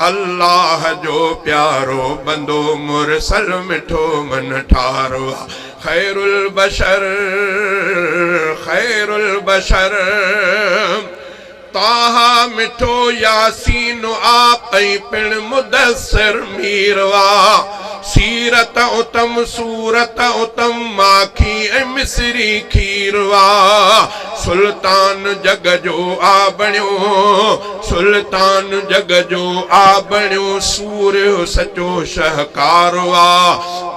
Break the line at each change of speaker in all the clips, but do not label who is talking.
अल्लाह जो प्यारो बंदो मुरसल मिठो मन ठारो खैरुल बशर ताहा मिठो यासीन आप पिण मुदस्सिर मीरवा सीरत उत्तम सूरत उत्तम माखी मिसरी खीरवा सुल्तान जग जो आ बणियो सुल्तान जग जो आ बणियो सूर्य सचो शहकारवा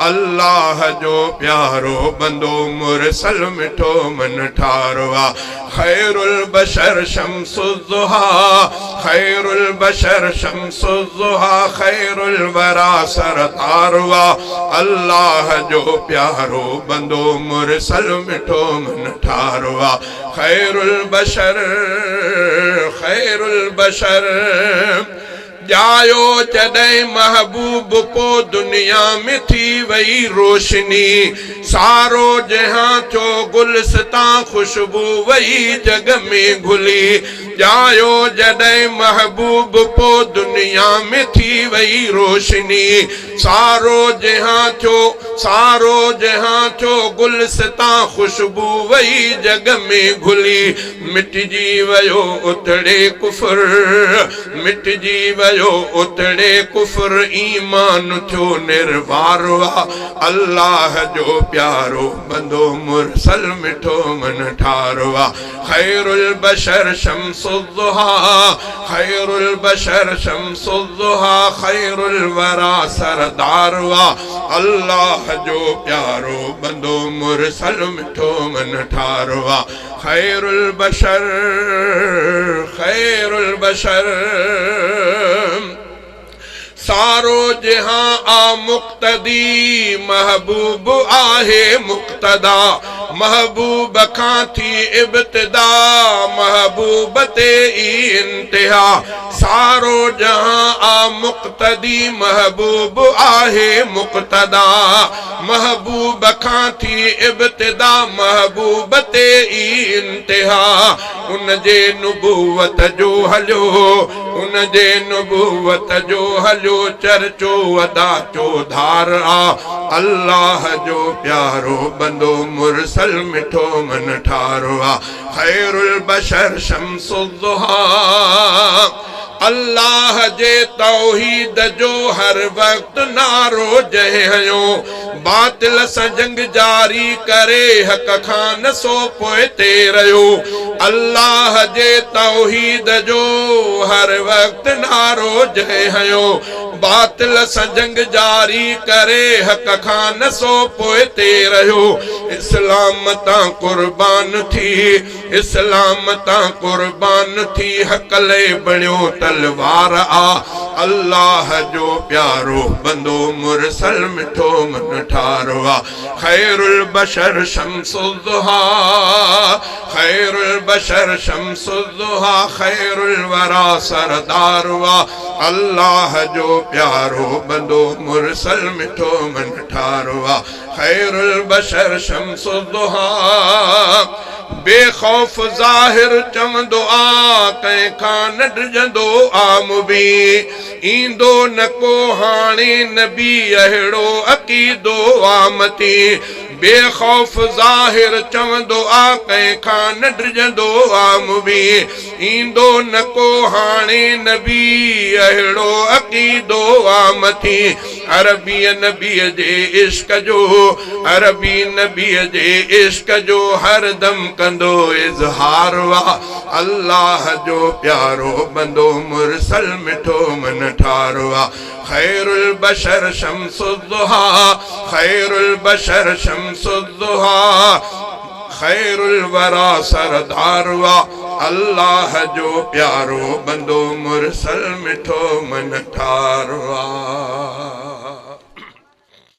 अल्लाह जो प्यारो बंदो मुरसल मिठो मन ठारवा खैरुल बशर शम्सुज़्ज़ुहा खैरुल बशर शम्सुज़्ज़ुहा खैरुल वरा सरदारवा अल्लाह जो प्यारो बंदो मुरसल मिठो मन ठारवा खैरुल बशर जायो जॾहिं महबूब पो दुनिया में थी वई रोशनी सारो जहां चो गुलस्तां खुशबू वई जग में घुली जायो जॾहिं महबूब पो दुनिया में थी वई रोशनी सारो जहां चो गुलस्तां खुशबू वई जग में घुली मिटजी वयो उतड़े कुफर मिटजी वयो उतड़े कुफर ईमान थियो निर्वारवा अल्लाह जो प्यारो बंदो मुरसल मिठो मन ठारवा खैरुल बशर शम्सुज़्ज़ुहा खैरुल बशर शम्सुज़्ज़ुहा खैरुल वरा सरदारवा अल्लाह जो प्यारो बंदो मुरसल मिठो मन ठारवा खैरुल बशर सारो जहां आ मुक्तदी महबूब आहे मुक्तदा महबूब खां थी इब्तिदा महबूब ते इंतिहा सारो जहां आ मुक्तदी महबूब आहे मुक्तदा महबूब खां थी इब्तिदा महबूब ते इंतिहा उन जे नुबुवत जो हलियो उन जे नुबुवत जो हलियो चर्चो अदा चौधार आ अल्लाह जो प्यारो बंदो मुरसल मिठो मन ठारो आ खैरुल बशर शम्सुज़्ज़ुहा अल्लाह जे तौहीद जो हर वक्त नारो जहियो बातिल सां जंग जारी करे हक खां न सो पोइते रहियो अल्लाह जे तौहीद जो हर वक्त नारो जहियो बातिल सां जंग जारी करे हक खां न सो पोइते रहियो इस्लाम तां कुर्बान थी हक ले बणियो तलवार आ अल्लाह जो प्यारो बंदो मुरसल मिठो मन ठारवा खैरुल बशर शम्सुज़्ज़ुहा खैरुल बशर शम्सुज़्ज़ुहा खैरुल वरा सरदारवा अल्लाह जो प्यारो बंदो मुरसल मिठो मन ठारवा खैरुल बशर शम्सुज़्ज़ुहा बेखौफ ज़ाहिर चवंदो आ कंहिंखां न डिॼंदो आ मुबी ईंदो न को हाणे नबी अहिड़ो अक़ीदो आमती बेखौफ ज़ाहिर चवंदो आ कंहिंखां न डिॼंदो आ मुबी ईंदो न को हाणे नबी अहिड़ो अक़ीदो आमती अरबी नबीअ जे इश्क जो हरदम कंदो इज़हार वा अल्लाह जो प्यारो बंदो मुरसल मिठो मन ठारवा खैरुल बशर शम्सुज़्ज़ुहा खैरुल बशर शम्सुज़्ज़ुहा खैरुल वरा सरदारवा अल्लाह जो प्यारो बंदो मुरसल मिठो मन ठारवा।